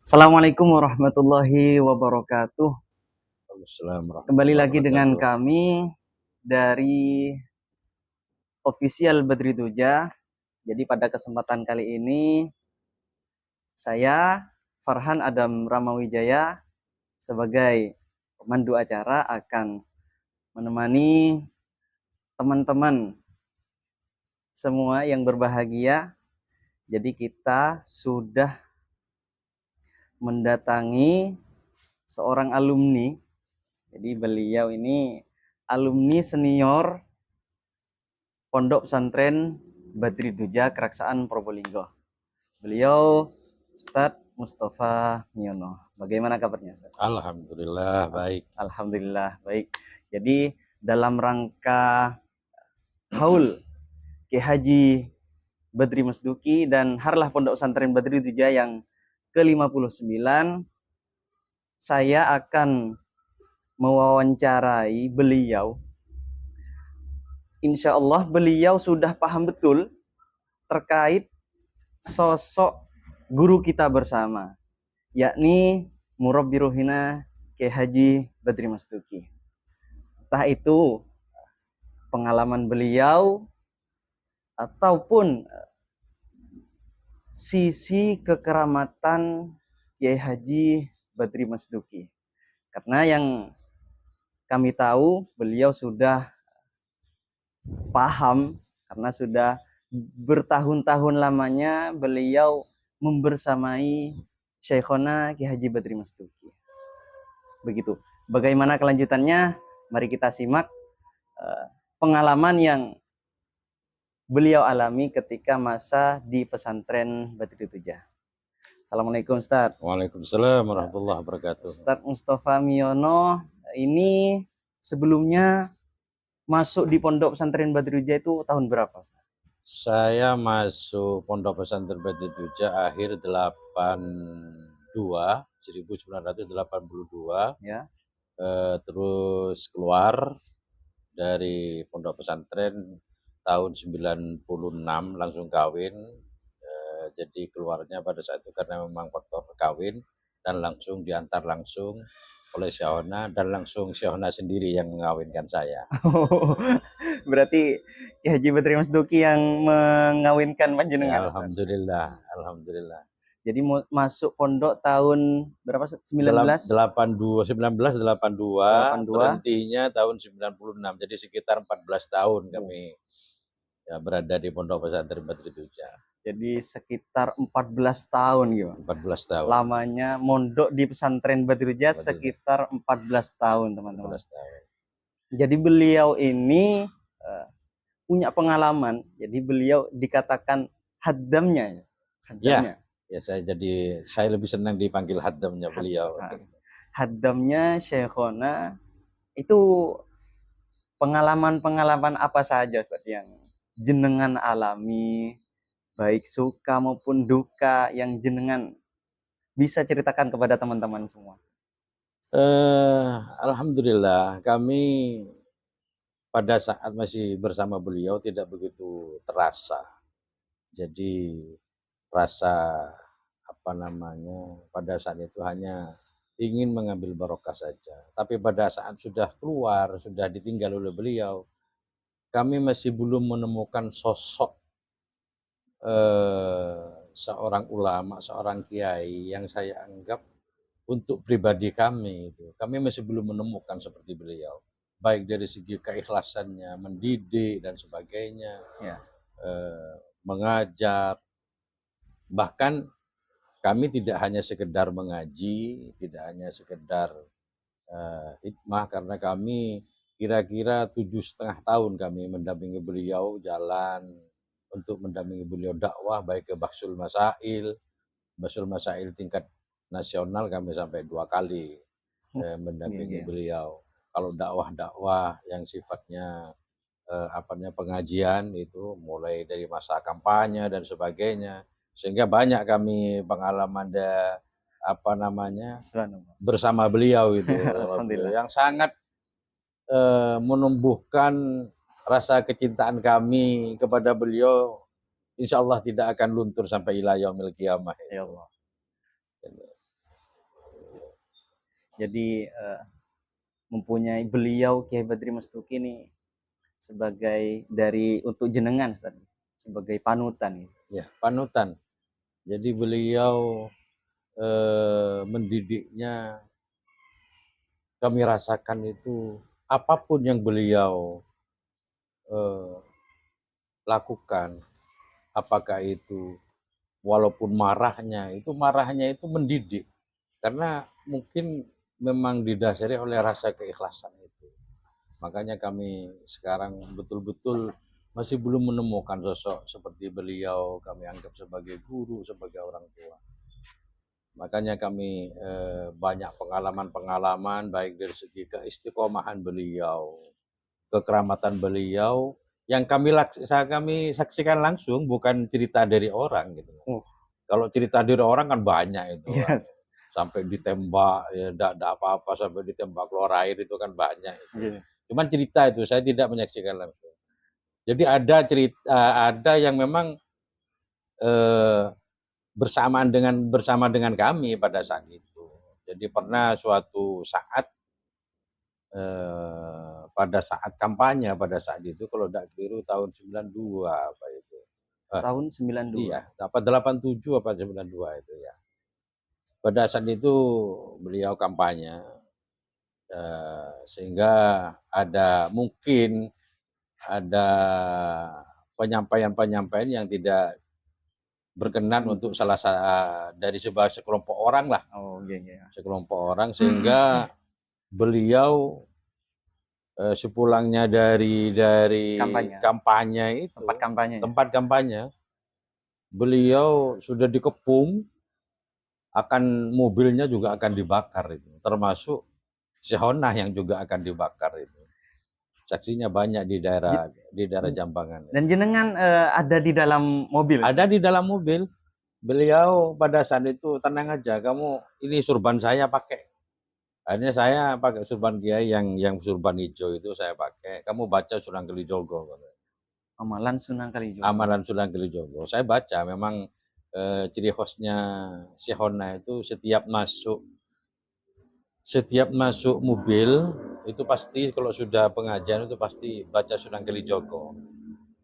Assalamualaikum warahmatullahi wabarakatuh. Waalaikumsalam Kembali warahmatullahi lagi dengan wabarakatuh. kami dari Official Badri Duja. Jadi pada kesempatan kali ini saya Farhan Adam Ramawijaya sebagai pemandu acara akan menemani teman-teman semua yang berbahagia. Jadi kita sudah mendatangi seorang alumni. Jadi beliau ini alumni senior Pondok Pesantren Badri Duja Keraksaan Probolinggo. Beliau Ustadz Mustafa Miono. Bagaimana kabarnya, Ustadz? Alhamdulillah baik. Alhamdulillah baik. Jadi dalam rangka haul Ki Haji Badri Masduki dan Harlah Pondok Pesantren Badri Duja yang ke-59, saya akan mewawancarai beliau. Insya Allah beliau sudah paham betul terkait sosok guru kita bersama, yakni Murabbi Ruhina Kiai Haji Badri Masduki. Entah itu pengalaman beliau ataupun sisi kekeramatan Kiai Haji Badri Masduki. Karena yang kami tahu beliau sudah paham karena sudah bertahun-tahun lamanya beliau membersamai Syekhona Ki Haji Badri Masduki. Begitu. Bagaimana kelanjutannya? Mari kita simak pengalaman yang beliau alami ketika masa di pesantren Badri Duja. Assalamualaikum Ustadz. Waalaikumsalam warahmatullahi wabarakatuh. Ustadz Mustafa Miono ini sebelumnya masuk di Pondok Pesantren Badri Duja itu tahun berapa? Saya masuk Pondok Pesantren Badri Duja akhir 1982, Ya. Terus keluar dari Pondok Pesantren tahun 96 langsung kawin. Jadi keluarnya pada saat itu karena memang faktor kawin dan langsung diantar langsung oleh Syekhona dan langsung Syekhona sendiri yang mengawinkan saya. Berarti Ki Haji Badri Masduki yang mengawinkan panjenengan. Ya, alhamdulillah. Jadi masuk pondok tahun berapa? 1982, berhentinya tahun 96. Jadi sekitar 14 tahun kami ya berada di Pondok Pesantren Badri Duja. Jadi sekitar 14 tahun gitu. 14 tahun. Lamanya mondok di pesantren Badri Duja sekitar 14 tahun, teman-teman. 14 tahun. Jadi beliau ini punya pengalaman. Jadi beliau dikatakan haddamnya. Ya, saya lebih senang dipanggil haddamnya beliau. Haddamnya Syekhona itu pengalaman-pengalaman apa saja Ustaz yang jenengan alami, baik suka maupun duka yang jenengan bisa ceritakan kepada teman-teman semua? Alhamdulillah kami pada saat masih bersama beliau tidak begitu terasa. Jadi rasa pada saat itu hanya ingin mengambil barokah saja. Tapi pada saat sudah keluar, sudah ditinggal oleh beliau, kami masih belum menemukan sosok seorang ulama, seorang kiai yang saya anggap untuk pribadi kami. Kami masih belum menemukan seperti beliau. Baik dari segi keikhlasannya, mendidik dan sebagainya, mengajar. Bahkan kami tidak hanya sekedar mengaji, tidak hanya sekedar hikmah, karena kami kira-kira 7,5 tahun kami mendampingi beliau jalan untuk mendampingi beliau dakwah, baik ke Bahsul Masail tingkat nasional kami sampai 2 kali mendampingi beliau. Kalau dakwah-dakwah yang sifatnya pengajian itu mulai dari masa kampanye dan sebagainya, sehingga banyak kami pengalaman bersama beliau itu yang sangat menumbuhkan rasa kecintaan kami kepada beliau. Insya Allah tidak akan luntur sampai ila yaumil qiyamah. Ya Allah. Jadi mempunyai beliau Kiai Badri Mastuki ini sebagai dari untuk jenengan Ustaz, sebagai panutan gitu. Ya, panutan. Jadi beliau mendidiknya kami rasakan itu apapun yang beliau eh, lakukan, apakah itu walaupun marahnya itu mendidik karena mungkin memang didasari oleh rasa keikhlasan itu. Makanya kami sekarang betul-betul masih belum menemukan sosok seperti beliau, kami anggap sebagai guru, sebagai orang tua. Makanya kami banyak pengalaman-pengalaman baik dari segi keistiqomahan beliau, kekeramatan beliau yang kami saksikan langsung, bukan cerita dari orang gitu. Kalau cerita dari orang kan banyak itu. Yes. Sampai ditembak, ya enggak apa-apa, sampai ditembak keluar air itu kan banyak itu. Yes. Cuman cerita itu saya tidak menyaksikan langsung. Jadi ada cerita, ada yang memang bersama dengan kami pada saat itu. Jadi pernah suatu saat pada saat kampanye pada saat itu, kalau tidak keliru tahun 92 apa itu. Tahun 92. Iya, apa 87 apa 92 itu ya. Pada saat itu beliau kampanye, sehingga mungkin ada penyampaian-penyampaian yang tidak berkenan untuk dari sekelompok orang lah. Oh iya, iya. Sekelompok orang, sehingga beliau sepulangnya dari kampanye itu, tempat kampanye, beliau sudah dikepung, akan mobilnya juga akan dibakar itu, termasuk Sehonah yang juga akan dibakar itu. Saksinya banyak di daerah Jambangan. Dan jenengan ada di dalam mobil? Ada di dalam mobil. Beliau pada saat itu, tenang aja, kamu ini surban saya pakai. Akhirnya saya pakai surban Kiai yang surban hijau itu saya pakai. Kamu baca Sunan Kalijogo. Amalan Sunan Kalijogo. Amalan Sunan Kalijogo. Saya baca, memang ciri khasnya Sehona itu setiap masuk mobil itu pasti, kalau sudah pengajian itu pasti baca Sunan Kalijogo.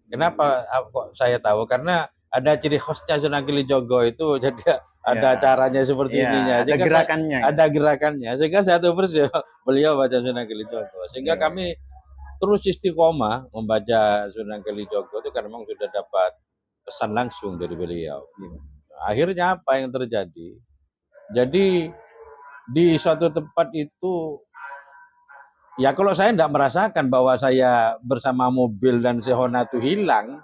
Kenapa kok saya tahu? Karena ada ciri khasnya Sunan Kalijogo itu, jadi ada caranya seperti ininya. Ada gerakannya. Ada gerakannya. Sehingga satu persis beliau baca Sunan Kalijogo. Sehingga kami terus istiqomah membaca Sunan Kalijogo itu karena memang sudah dapat pesan langsung dari beliau. Akhirnya apa yang terjadi? Jadi di suatu tempat itu, ya kalau saya tidak merasakan bahwa saya bersama mobil dan Sehona itu hilang.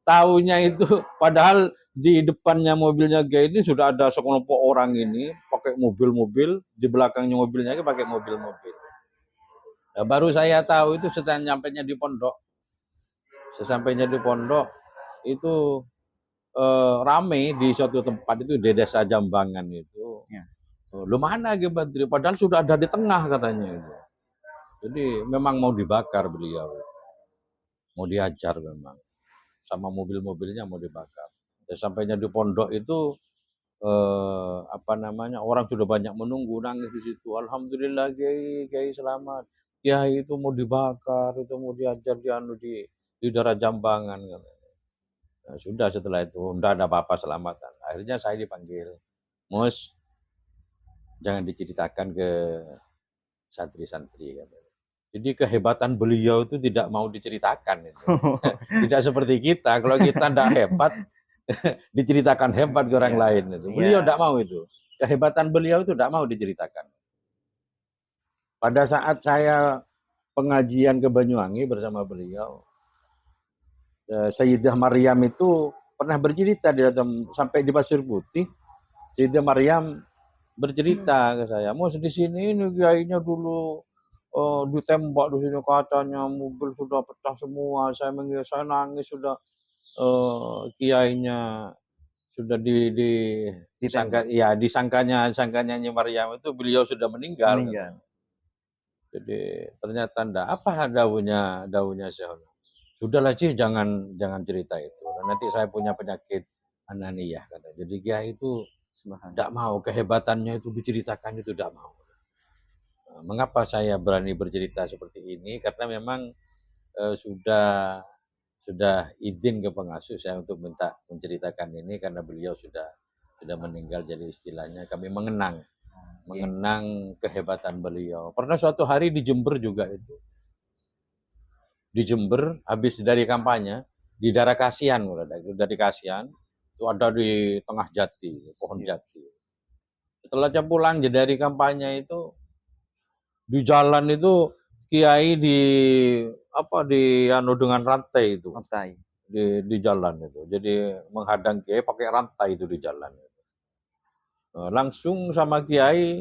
Taunya itu, padahal di depannya mobilnya Kiai ini sudah ada sekelompok orang ini pakai mobil-mobil, di belakangnya mobilnya pakai mobil-mobil. Nah, baru saya tahu itu setelah nyampainya di pondok. Sesampainya di pondok itu rame di suatu tempat itu di desa Jambangan itu. Lu mana Kiai Badri? Padahal sudah ada di tengah katanya itu. Jadi memang mau dibakar beliau. Mau diajar memang. Sama mobil-mobilnya mau dibakar. Ya, sampainya di pondok itu orang sudah banyak menunggu, nangis di situ. Alhamdulillah Kiai selamat. Kiai itu mau dibakar, itu mau diajar di daerah Jambangan. Nah, sudah setelah itu enggak ada apa-apa, selamatan. Akhirnya saya dipanggil. Mus, jangan diceritakan ke santri-santri. Jadi kehebatan beliau itu tidak mau diceritakan. Itu. Tidak seperti kita. Kalau kita tidak hebat, diceritakan hebat ke orang lain. Itu. Beliau tidak mau itu. Kehebatan beliau itu tidak mau diceritakan. Pada saat saya pengajian ke Banyuwangi bersama beliau, Sayyidah Maryam itu pernah bercerita sampai di Pasir Putih. Sayyidah Maryam bercerita ke saya, Mus di sini ini kiainya dulu ditembak di sini, kacanya mobil sudah pecah semua. Saya nangis, sudah kiainya sudah disangkanya Nyi Maryam itu beliau sudah meninggal. Jadi ternyata enggak apa daunnya Syekh. Sudahlah Ci, jangan cerita itu. Nanti saya punya penyakit ananiyah kata. Jadi Kiai itu Subhanallah. Tidak mau, kehebatannya itu diceritakan itu tidak mau. Mengapa saya berani bercerita seperti ini? Karena memang sudah izin ke pengasuh saya untuk minta menceritakan ini karena beliau sudah meninggal, jadi istilahnya kami mengenang kehebatan beliau. Pernah suatu hari di Jember juga itu. Di Jember habis dari kampanye di daerah Kasihan, dari Kasihan itu ada di tengah jati, pohon jati. Setelah saya pulang dari kampanye itu di jalan itu kiai di anu dengan rantai itu. Rantai. Di jalan itu. Jadi menghadang kiai pakai rantai itu di jalan. Langsung sama kiai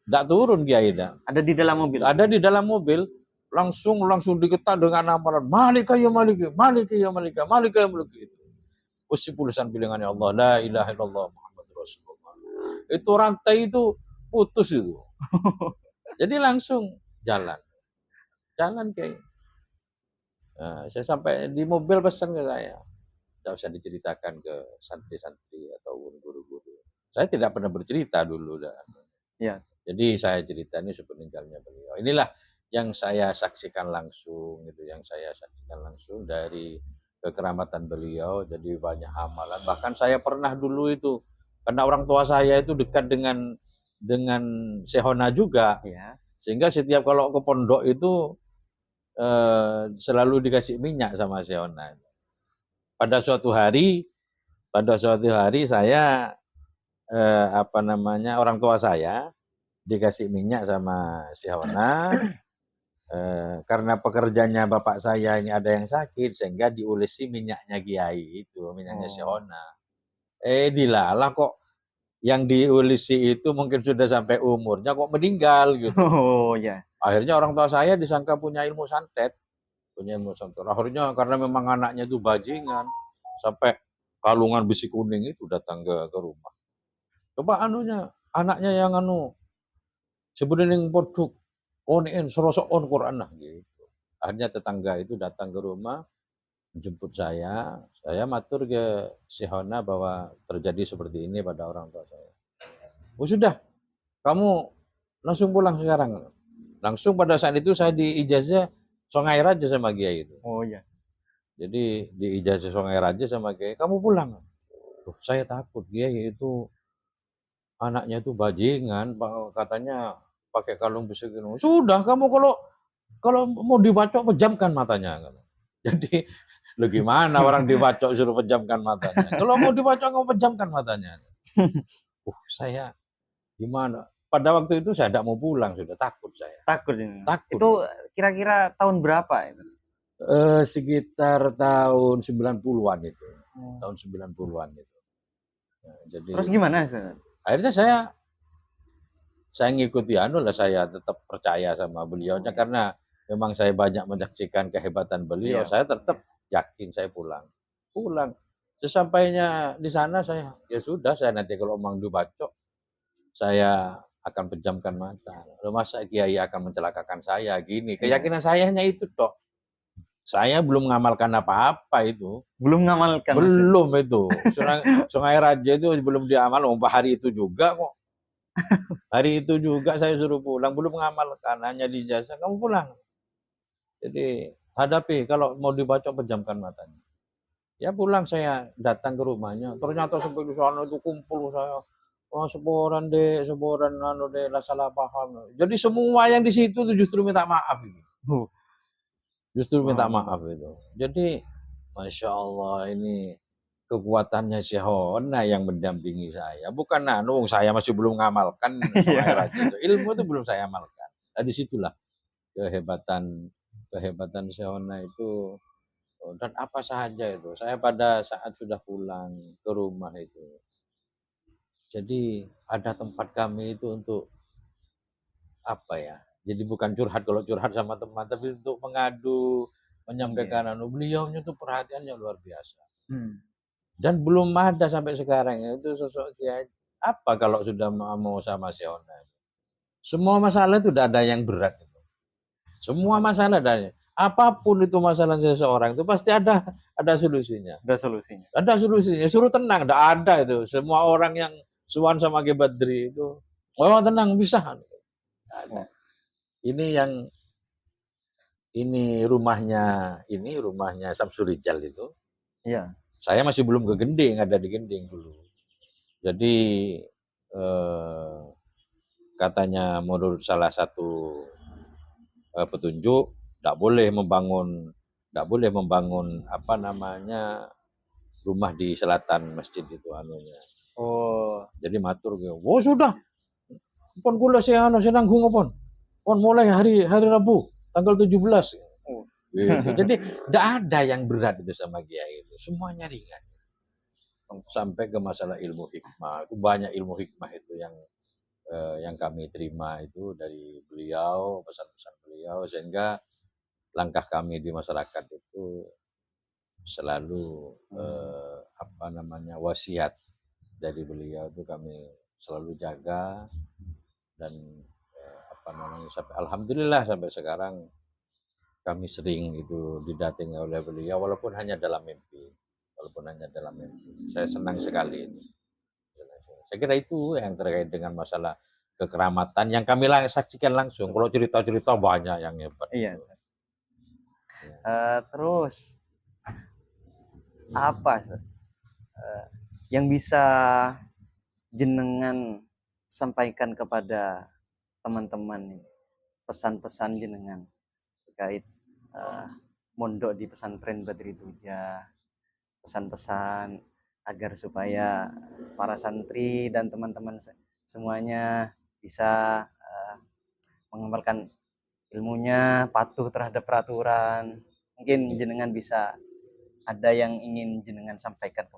tidak turun kiai dah. Ada di dalam mobil. Ada di dalam mobil. Langsung diketat dengan amaran Malika ya Malika, Malika ya Malika, Malika ya Malika itu. Usipulisan bilangannya Allah, la ilaha illallah Muhammad Rasulullah. Itu rantai itu putus itu. Jadi langsung jalan kiai. Nah, saya sampai di mobil pesan ke saya, tidak usah diceritakan ke santri-santri atau guru-guru. Saya tidak pernah bercerita dulu. Ya. Jadi saya cerita ini sepeninggalnya beliau. Inilah yang saya saksikan langsung, dari kekeramatan beliau. Jadi banyak amalan. Bahkan saya pernah dulu itu, karena orang tua saya itu dekat dengan Sehona juga, ya. Sehingga setiap kalau ke pondok itu selalu dikasih minyak sama Sehona. Pada suatu hari saya orang tua saya dikasih minyak sama Sehona karena pekerjanya bapak saya ini ada yang sakit sehingga diulisi minyaknya kiai itu, minyaknya Sehona. Dilalah kok yang diulisi itu mungkin sudah sampai umurnya kok meninggal gitu. Oh ya. Akhirnya orang tua saya disangka punya ilmu santet. Akhirnya karena memang anaknya itu bajingan, sampai kalungan besi kuning itu datang ke rumah. Coba anaknya yang sebenarnya yang produk serosok Quran gitu. Akhirnya tetangga itu datang ke rumah menjemput saya matur ke Sehona bahwa terjadi seperti ini pada orang tua saya. Oh sudah, kamu langsung pulang sekarang. Langsung pada saat itu saya diijazah Songai Raja sama Kiai itu. Oh iya. Jadi diijazah Songai Raja sama Kiai, kamu pulang. Loh, saya takut Kiai itu anaknya itu bajingan, katanya pakai kalung besi. Sudah, kamu kalau mau dibacok pejamkan matanya. Jadi gimana orang dibacok suruh pejamkan matanya? Kalau mau dibacok kamu pejamkan matanya. Saya gimana? Pada waktu itu saya tidak mau pulang, sudah takut saya. Takut ini. Takut. Itu kira-kira tahun berapa itu? Sekitar tahun 90-an itu. Tahun 90-an itu. Nah, jadi terus gimana, Ustaz? Akhirnya saya ngikuti saya tetap percaya sama beliaunya karena memang saya banyak menyaksikan kehebatan beliau. Iya. Saya tetap yakin saya pulang. Sesampainya di sana saya nanti kalau omong dibacok saya akan pejamkan mata. Masa Kiai akan mencelakakan saya gini? Keyakinan saya hanya itu toh. Saya belum mengamalkan apa-apa itu. Belum mengamalkan. Belum itu. Songai Raja itu belum diamal. Hari itu juga kok. Hari itu juga saya suruh pulang. Belum mengamalkan. Hanya di jasa. Kamu pulang. Jadi hadapi. Kalau mau dibacok pejamkan matanya. Ya pulang saya datang ke rumahnya. Ternyata sampai di sana itu kumpul saya. Seboran lah salah paham. Jadi semua yang di situ tuh justru minta maaf. Justru minta maaf itu. Jadi Masya Allah ini kekuatannya Sehona yang mendampingi saya. Bukan saya masih belum mengamalkan itu. Ilmu itu belum saya amalkan. Nah, disitulah kehebatan Sehona itu. Dan apa saja itu. Saya pada saat sudah pulang ke rumah itu. Jadi ada tempat kami itu untuk apa ya? Jadi bukan curhat, kalau curhat sama teman, tapi untuk mengadu, menyampaikan beliaunya itu perhatiannya luar biasa. Dan belum ada sampai sekarang itu sosok Kiai. Apa kalau sudah mau sama Sehona? Semua masalah itu tidak ada yang berat. Semua masalah ada. apapun itu masalah seseorang itu pasti ada solusinya. Ada solusinya. Ada solusinya. Suruh tenang, tidak ada itu. Semua orang yang suan sama Ki Badri itu, oh tenang bisa. Nggak ada. Ini yang ini rumahnya Samsul Rijal itu. Iya. Saya masih belum ke Gending, ada di Gending dulu. Jadi katanya menurut salah satu petunjuk tidak boleh membangun apa namanya rumah di selatan masjid itu anunya. Oh. Jadi matur gitu. Oh sudah. Pon kula saya nanggung pon. Pon mulai hari Rabu tanggal 17. Oh. Gitu. Jadi tidak ada yang berat itu sama Kiai itu. Semuanya ringan. Sampai ke masalah ilmu hikmah. Itu banyak ilmu hikmah itu yang kami terima itu dari beliau, pesan-pesan beliau, sehingga langkah kami di masyarakat itu selalu wasiat dari beliau itu kami selalu jaga, dan alhamdulillah sampai sekarang kami sering itu didatangi oleh beliau walaupun hanya dalam mimpi. Saya senang sekali ini. Saya kira itu yang terkait dengan masalah kekeramatan yang kami saksikan langsung. Kalau cerita-cerita banyak yang hebat. Iya. Terus apa yang bisa jenengan sampaikan kepada teman-teman ini, pesan-pesan jenengan terkait mondok di pesantren Badri Tuja, pesan-pesan agar supaya para santri dan teman-teman semuanya bisa mengamalkan ilmunya, patuh terhadap peraturan. Mungkin jenengan bisa ada yang ingin jenengan sampaikan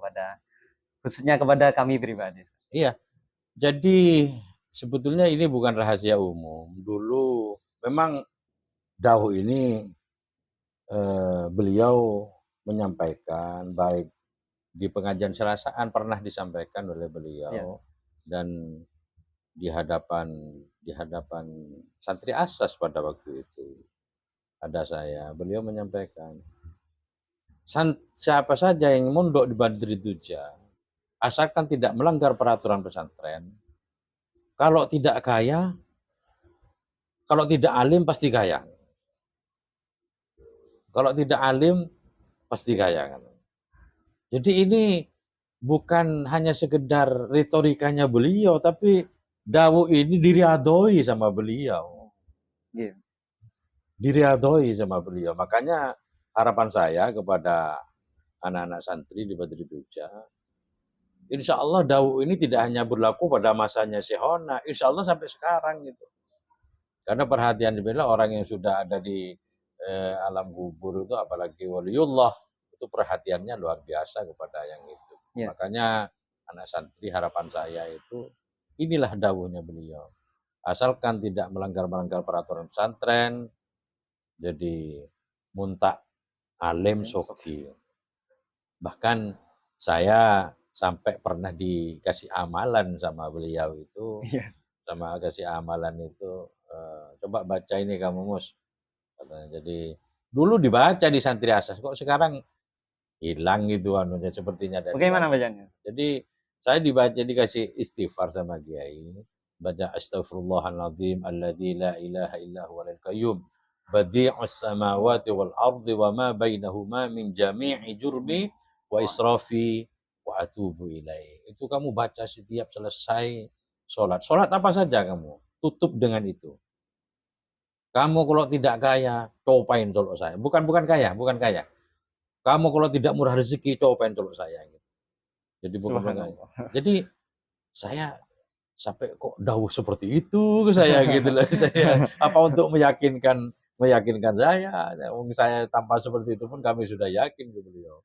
khususnya kepada kami pribadi. Iya. Jadi sebetulnya ini bukan rahasia umum. Dulu memang dahulu ini beliau menyampaikan, baik di pengajian Selasaan pernah disampaikan oleh beliau, ya, dan di hadapan santri asas pada waktu itu ada saya, beliau menyampaikan, siapa saja yang mondok di Badri Tuja asalkan tidak melanggar peraturan pesantren, kalau tidak kaya, kalau tidak alim pasti kaya. Kalau tidak alim pasti kaya. Jadi ini bukan hanya sekedar retorikanya beliau, tapi dawuh ini diriadoi sama beliau. Yeah. Diriadoi sama beliau. Makanya harapan saya kepada anak-anak santri di Badri Tuja, insya Allah dawuh ini tidak hanya berlaku pada masanya Syekhona, insya Allah sampai sekarang gitu. Karena perhatian beliau orang yang sudah ada di alam kubur itu, apalagi waliullah, itu perhatiannya luar biasa kepada yang itu. Yes. Makanya anak santri harapan saya itu inilah dawuhnya beliau. Asalkan tidak melanggar peraturan pesantren, jadi muntak alim soki. Bahkan saya sampai pernah dikasih amalan sama beliau itu, yes, sama kasih amalan itu, coba baca ini kamu Mus. Jadi dulu dibaca di santri asas, kok sekarang hilang gitu anunya sepertinya. Bagaimana bacanya? Jadi saya dibaca, dikasih istighfar sama Kiai, baca astaghfirullahaladzim alladzi la ilaha illa huwal qayyum badi'us samawati wal ardi wa ma bainahuma min jami'i jurmi wa israfi wa atubu ilaih. Itu kamu baca setiap selesai sholat. Sholat apa saja kamu tutup dengan itu. Kamu kalau tidak kaya, cobain tolong saya. Bukan kaya. Kamu kalau tidak murah rezeki, cobain tolong saya. Jadi bukan kaya. Jadi saya sampai kok dawuh seperti itu ke saya gitu loh. Saya apa untuk meyakinkan saya tanpa seperti itu pun kami sudah yakin ke beliau.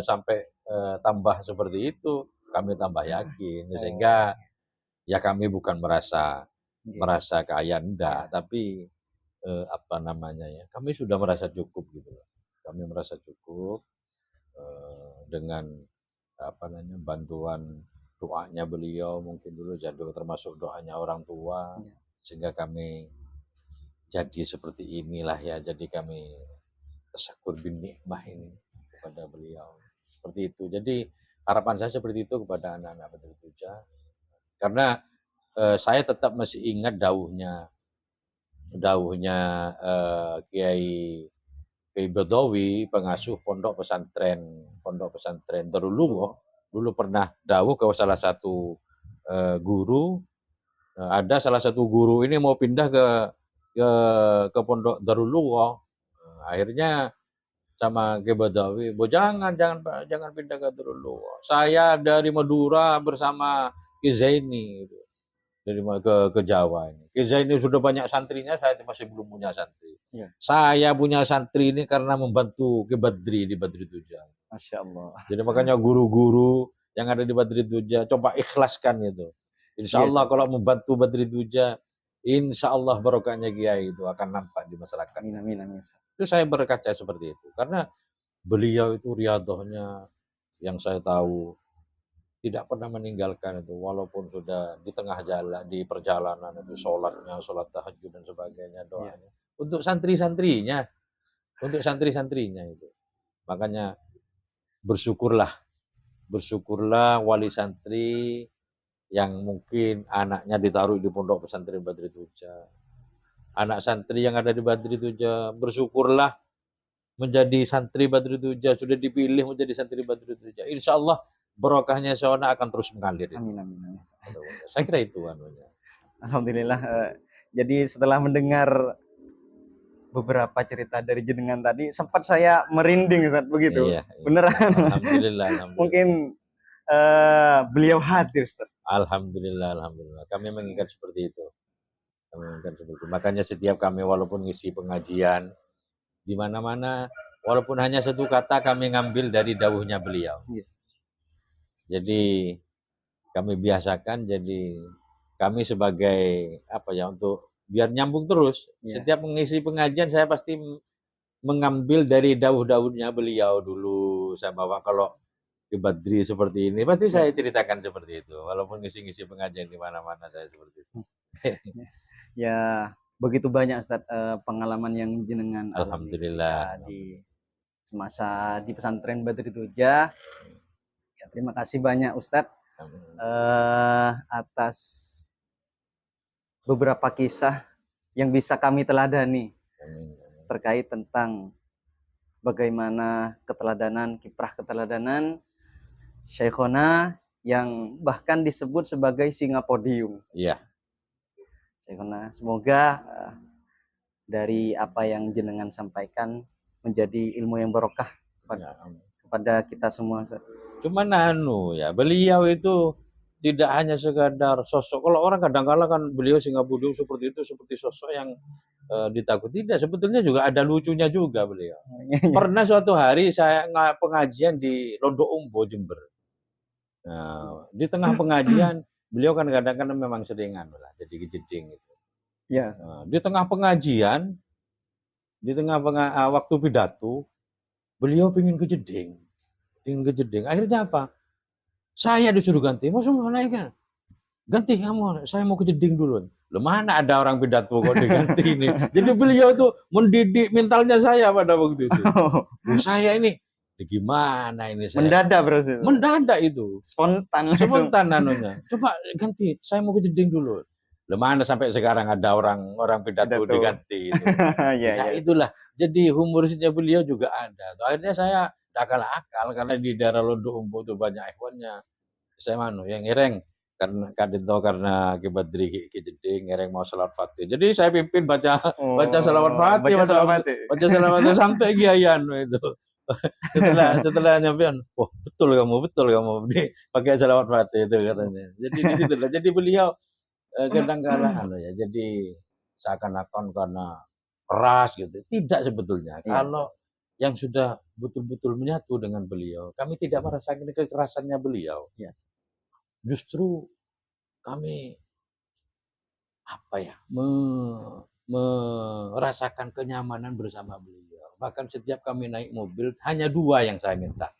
Sampai tambah seperti itu, kami tambah yakin. Sehingga ya kami bukan merasa kaya, enggak, tapi kami sudah merasa cukup gitu. Kami merasa cukup dengan bantuan doanya beliau, mungkin dulu jadul termasuk doanya orang tua, sehingga kami jadi seperti inilah ya. Jadi kami tasakur bin nikmah ini kepada beliau. Seperti itu. Jadi harapan saya seperti itu kepada anak-anak Badri Tuja. Karena saya tetap masih ingat dawuhnya Kiai Badawi, pengasuh pondok pesantren Darul Lughah, dulu pernah dawuh ke salah satu guru, ada salah satu guru ini mau pindah ke pondok Darul Lughah. Akhirnya sama Kiai Badawi, jangan pindah ke Darul Lughah. Saya dari Madura bersama Ki Zaini gitu, dari ke Jawa ini. Ki Zaini sudah banyak santrinya, saya masih belum punya santri. Ya. Saya punya santri ini karena membantu Ki Badri di Badri Tuja. Masya Allah. Jadi makanya guru-guru yang ada di Badri Tuja coba ikhlaskan itu. Insya Allah kalau membantu Badri Tuja, insya Allah barokahnya Kiai itu akan nampak di masyarakat. Amin. Itu saya berkaca seperti itu. Karena beliau itu riadohnya yang saya tahu tidak pernah meninggalkan itu, walaupun sudah di tengah jalan, di perjalanan itu sholat tahajud dan sebagainya, doanya untuk santri-santrinya itu. Makanya bersyukurlah wali santri yang mungkin anaknya ditaruh di pondok pesantren Badri Tuja, anak santri yang ada di Badri Tuja, bersyukurlah menjadi santri Badri Tuja, sudah dipilih menjadi santri Badri Tuja. Insya Allah barokahnya Sona akan terus mengalir. Amin. Saya kira itu anunya. Alhamdulillah. Jadi setelah mendengar beberapa cerita dari jenengan tadi, sempat saya merinding, Ustaz, begitu. Iya. Beneran. Alhamdulillah. Mungkin beliau hadir, Ustaz. Alhamdulillah. Kami mengingat seperti itu. Makanya setiap kami walaupun ngisi pengajian di mana-mana, walaupun hanya satu kata kami ngambil dari dawuhnya beliau. Iya. Jadi kami biasakan, jadi kami sebagai untuk biar nyambung terus. Yeah. Setiap mengisi pengajian saya pasti mengambil dari dawuh-dawuhnya beliau dulu. Saya bawa kalau ke Badri seperti ini, pasti saya ceritakan seperti itu. Walaupun ngisi-ngisi pengajian di mana-mana saya seperti itu. Ya, begitu banyak Ustaz pengalaman yang jenengan alhamdulillah di semasa di pesantren Badri Tuja. Ya, terima kasih banyak Ustadz atas beberapa kisah yang bisa kami teladani terkait tentang bagaimana kiprah keteladanan Syekhona yang bahkan disebut sebagai singa podium. Iya. Syekhona, semoga dari apa yang jenengan sampaikan menjadi ilmu yang barokah kepada kita semua, Ustaz. Cuman beliau itu tidak hanya sekadar sosok. Kalau orang kadang-kala kan beliau singa podium seperti itu, seperti sosok yang ditakuti. Tidak, sebetulnya juga ada lucunya juga beliau. Pernah suatu hari saya pengajian di Londo Umbo, Jember. Nah, di tengah pengajian beliau kan kadang-kadang memang seringan lah, jadi jeding gitu. Ya. Nah, di tengah pengajian, waktu pidato, beliau pengen kejeding. Akhirnya apa? Saya disuruh ganti. Maksudnya naik kan? Ganti kamu, saya mau kejeding dulu. Loh, mana ada orang pidato kok diganti ini. Jadi beliau tuh mendidik mentalnya saya pada waktu itu. Saya ini gimana ini saya? Mendadak berarti. Mendadak itu. Spontan anunya. Coba ganti, saya mau kejeding dulu. Loh, mana sampai sekarang ada orang pidato diganti itu. Ya, itulah. Jadi humorisnya beliau juga ada. Akhirnya saya tak kalah akal karena di daerah Londo Umbo itu banyak ikhwannya. Saya yang ngereng karena Ki Badri Ki Jeding ngereng mau salawat Fatih. Jadi saya pimpin baca salawat Fatih, baca salawat Fatih sampai kiaian itu. setelah nyampean, betul kamu pakai salawat Fatih itu katanya. Jadi di situ lah. Jadi beliau kadang-kala jadi seakan-akan karena keras gitu. Tidak sebetulnya. Kalau yang sudah betul-betul menyatu dengan beliau, kami tidak merasakan kekerasannya beliau. Yes. Justru kami merasakan kenyamanan bersama beliau. Bahkan setiap kami naik mobil, hanya dua yang saya minta.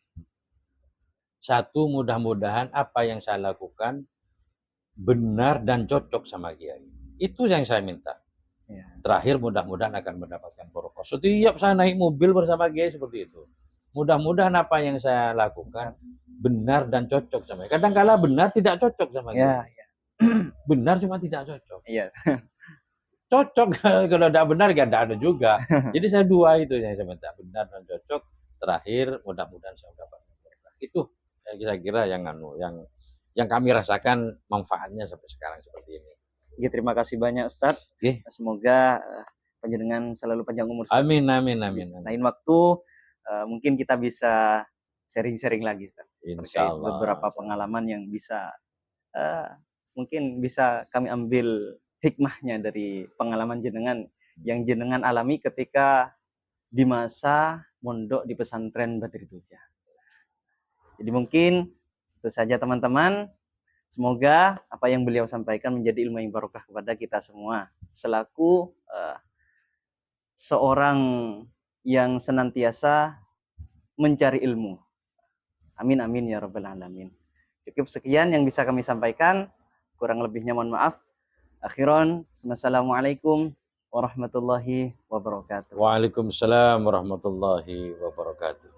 Satu, mudah-mudahan apa yang saya lakukan benar dan cocok sama Kiai. Itu yang saya minta. Terakhir, mudah-mudahan akan mendapatkan barokah Setiap saya naik mobil bersama Kiai seperti itu. Mudah-mudahan apa yang saya lakukan benar dan cocok sama Kiai. Kadang-kala benar tidak cocok sama Kiai. Ya, ya. Benar cuma tidak cocok. Iya. Cocok kalau tidak benar ya tidak ada juga. Jadi saya dua itu yang saya minta, benar dan cocok. Terakhir mudah-mudahan saya dapat. Itu saya kira yang kami rasakan manfaatnya sampai sekarang seperti ini. Ya, terima kasih banyak Ustadz. Oke. Semoga panjenengan selalu panjang umur. Amin, amin, amin. Lain waktu mungkin kita bisa sharing-sharing lagi Ustadz, terkait Insyaallah. beberapa pengalaman yang bisa mungkin bisa kami ambil hikmahnya dari pengalaman jenengan yang jenengan alami ketika di masa mondok di pesantren Badri Tuja. Jadi mungkin itu saja teman-teman. Semoga apa yang beliau sampaikan menjadi ilmu yang barokah kepada kita semua. Selaku seorang yang senantiasa mencari ilmu. Amin amin ya rabbal alamin. Cukup sekian yang bisa kami sampaikan. Kurang lebihnya mohon maaf. Akhiran, assalamualaikum warahmatullahi wabarakatuh. Waalaikumsalam warahmatullahi wabarakatuh.